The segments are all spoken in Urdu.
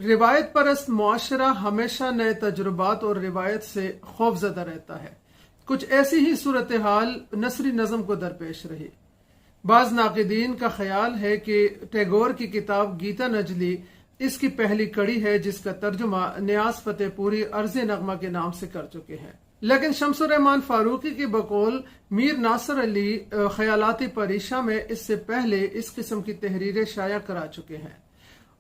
روایت پرست معاشرہ ہمیشہ نئے تجربات اور روایت سے خوفزدہ رہتا ہے۔ کچھ ایسی ہی صورتحال نثری نظم کو درپیش رہی۔ بعض ناقدین کا خیال ہے کہ ٹیگور کی کتاب گیتا نجلی اس کی پہلی کڑی ہے، جس کا ترجمہ نیاز فتح پوری عرض نغمہ کے نام سے کر چکے ہیں، لیکن شمس الرحمن فاروقی کی بقول میر ناصر علی خیالاتی پریشہ میں اس سے پہلے اس قسم کی تحریریں شائع کرا چکے ہیں۔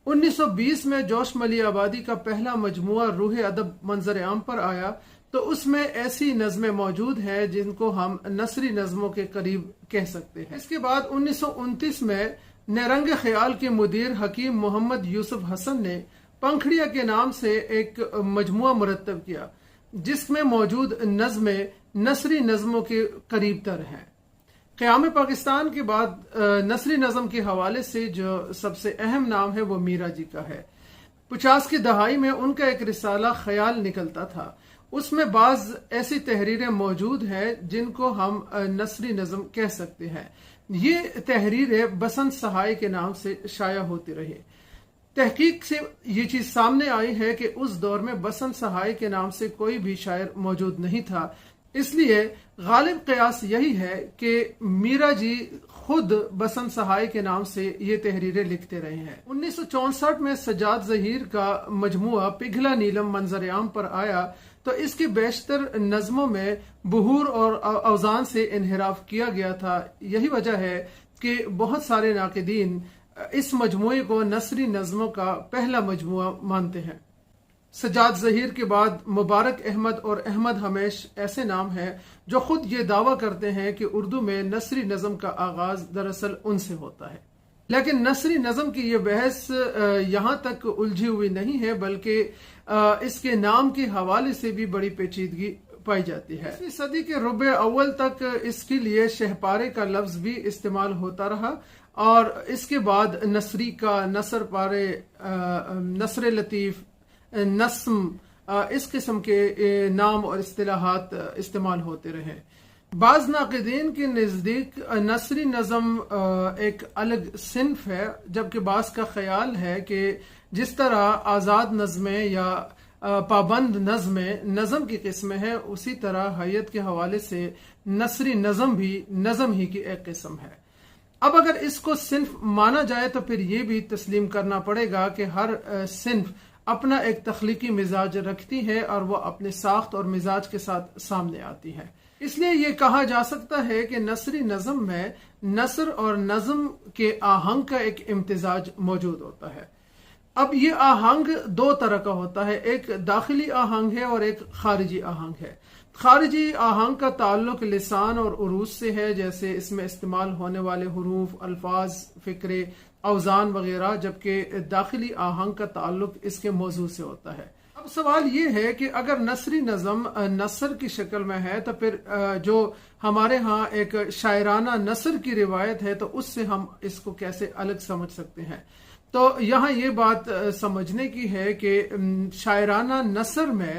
1920 میں جوش ملی آبادی کا پہلا مجموعہ روح ادب منظر عام پر آیا تو اس میں ایسی نظمیں موجود ہیں جن کو ہم نثری نظموں کے قریب کہہ سکتے ہیں۔ اس کے بعد 1929 میں نیرنگ خیال کے مدیر حکیم محمد یوسف حسن نے پنکھڑیا کے نام سے ایک مجموعہ مرتب کیا، جس میں موجود نظمیں نثری نظموں کے قریب تر ہیں۔ قیام پاکستان کے بعد نثری نظم کے حوالے سے جو سب سے اہم نام ہے وہ میرا جی کا ہے۔ 50 کی دہائی میں ان کا ایک رسالہ خیال نکلتا تھا، اس میں بعض ایسی تحریریں موجود ہیں جن کو ہم نثری نظم کہہ سکتے ہیں۔ یہ تحریریں بسنت سہائی کے نام سے شائع ہوتی رہی۔ تحقیق سے یہ چیز سامنے آئی ہے کہ اس دور میں بسنت سہائی کے نام سے کوئی بھی شاعر موجود نہیں تھا، اس لیے غالب قیاس یہی ہے کہ میرا جی خود بسنت سہائی کے نام سے یہ تحریریں لکھتے رہے ہیں۔ 1964 میں سجاد ظہیر کا مجموعہ پگھلا نیلم منظر عام پر آیا تو اس کی بیشتر نظموں میں بحور اور اوزان سے انحراف کیا گیا تھا۔ یہی وجہ ہے کہ بہت سارے ناقدین اس مجموعے کو نثری نظموں کا پہلا مجموعہ مانتے ہیں۔ سجاد ظہیر کے بعد مبارک احمد اور احمد ہمیش ایسے نام ہیں جو خود یہ دعویٰ کرتے ہیں کہ اردو میں نثری نظم کا آغاز دراصل ان سے ہوتا ہے، لیکن نثری نظم کی یہ بحث یہاں تک الجھی ہوئی نہیں ہے، بلکہ اس کے نام کے حوالے سے بھی بڑی پیچیدگی پائی جاتی ہے۔ 20ویں صدی کے ربع اول تک اس کے لیے شہپارے کا لفظ بھی استعمال ہوتا رہا، اور اس کے بعد نثری کا، نثر پارے، نثر لطیف، نسم، اس قسم کے نام اور اصطلاحات استعمال ہوتے رہے۔ بعض ناقدین کے نزدیک نثری نظم ایک الگ صنف ہے، جبکہ بعض کا خیال ہے کہ جس طرح آزاد نظمیں یا پابند نظمیں نظم کی قسمیں ہیں، اسی طرح حیت کے حوالے سے نثری نظم بھی نظم ہی کی ایک قسم ہے۔ اب اگر اس کو صنف مانا جائے تو پھر یہ بھی تسلیم کرنا پڑے گا کہ ہر صنف اپنا ایک تخلیقی مزاج رکھتی ہے اور وہ اپنے ساخت اور مزاج کے ساتھ سامنے آتی ہے۔ اس لیے یہ کہا جا سکتا ہے کہ نثری نظم میں نثر اور نظم کے آہنگ کا ایک امتزاج موجود ہوتا ہے۔ اب یہ آہنگ دو طرح کا ہوتا ہے، ایک داخلی آہنگ ہے اور ایک خارجی آہنگ ہے۔ خارجی آہنگ کا تعلق لسان اور عروض سے ہے، جیسے اس میں استعمال ہونے والے حروف، الفاظ، فقرے، اوزان وغیرہ، جبکہ داخلی آہنگ کا تعلق اس کے موضوع سے ہوتا ہے۔ اب سوال یہ ہے کہ اگر نثری نظم نثر کی شکل میں ہے تو پھر جو ہمارے ہاں ایک شاعرانہ نثر کی روایت ہے تو اس سے ہم اس کو کیسے الگ سمجھ سکتے ہیں؟ تو یہاں یہ بات سمجھنے کی ہے کہ شاعرانہ نثر میں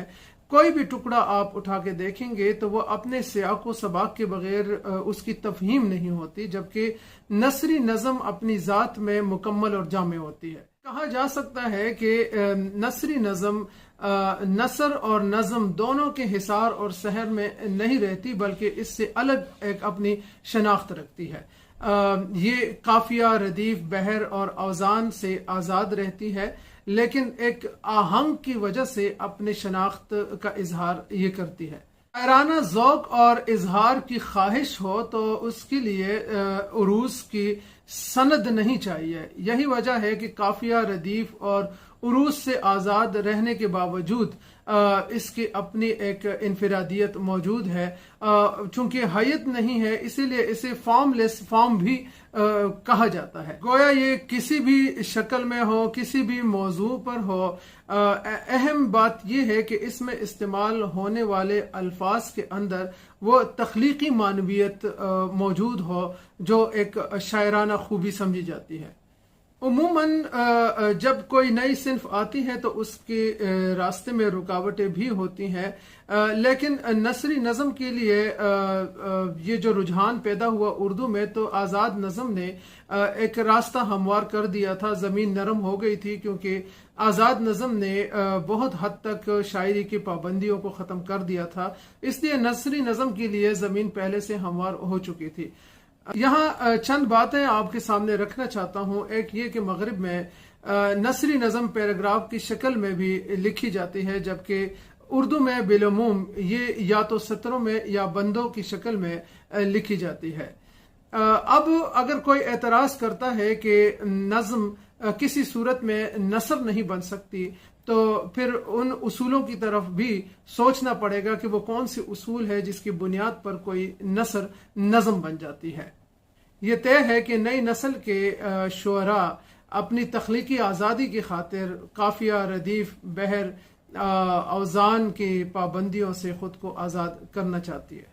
کوئی بھی ٹکڑا آپ اٹھا کے دیکھیں گے تو وہ اپنے سیاق و سباق کے بغیر اس کی تفہیم نہیں ہوتی، جبکہ نثری نظم اپنی ذات میں مکمل اور جامع ہوتی ہے۔ کہا جا سکتا ہے کہ نثری نظم نثر اور نظم دونوں کے حصار اور سحر میں نہیں رہتی، بلکہ اس سے الگ ایک اپنی شناخت رکھتی ہے۔ یہ قافیہ، ردیف، بحر اور اوزان سے آزاد رہتی ہے، لیکن ایک آہنگ کی وجہ سے اپنے شناخت کا اظہار یہ کرتی ہے۔ شاعرانہ ذوق اور اظہار کی خواہش ہو تو اس کے لیے عروض کی سند نہیں چاہیے۔ یہی وجہ ہے کہ قافیہ، ردیف اور عروض سے آزاد رہنے کے باوجود اس کی اپنی ایک انفرادیت موجود ہے۔ چونکہ حیت نہیں ہے، اسی لیے اسے فارم لیس فارم بھی کہا جاتا ہے۔ گویا یہ کسی بھی شکل میں ہو، کسی بھی موضوع پر ہو، اہم بات یہ ہے کہ اس میں استعمال ہونے والے الفاظ کے اندر وہ تخلیقی معنویت موجود ہو جو ایک شاعرانہ خوبی سمجھی جاتی ہے۔ عموماً جب کوئی نئی صنف آتی ہے تو اس کے راستے میں رکاوٹیں بھی ہوتی ہیں، لیکن نثری نظم کے لیے یہ جو رجحان پیدا ہوا اردو میں، تو آزاد نظم نے ایک راستہ ہموار کر دیا تھا، زمین نرم ہو گئی تھی، کیونکہ آزاد نظم نے بہت حد تک شاعری کی پابندیوں کو ختم کر دیا تھا، اس لیے نثری نظم کے لیے زمین پہلے سے ہموار ہو چکی تھی۔ یہاں چند باتیں آپ کے سامنے رکھنا چاہتا ہوں۔ ایک یہ کہ مغرب میں نثری نظم پیراگراف کی شکل میں بھی لکھی جاتی ہے، جبکہ اردو میں بالعموم یہ یا تو سطروں میں یا بندوں کی شکل میں لکھی جاتی ہے۔ اب اگر کوئی اعتراض کرتا ہے کہ نظم کسی صورت میں نثر نہیں بن سکتی، تو پھر ان اصولوں کی طرف بھی سوچنا پڑے گا کہ وہ کون سی اصول ہے جس کی بنیاد پر کوئی نثر نظم بن جاتی ہے۔ یہ طے ہے کہ نئی نسل کے شعراء اپنی تخلیقی آزادی کی خاطر قافیہ، ردیف، بحر، اوزان کی پابندیوں سے خود کو آزاد کرنا چاہتی ہے۔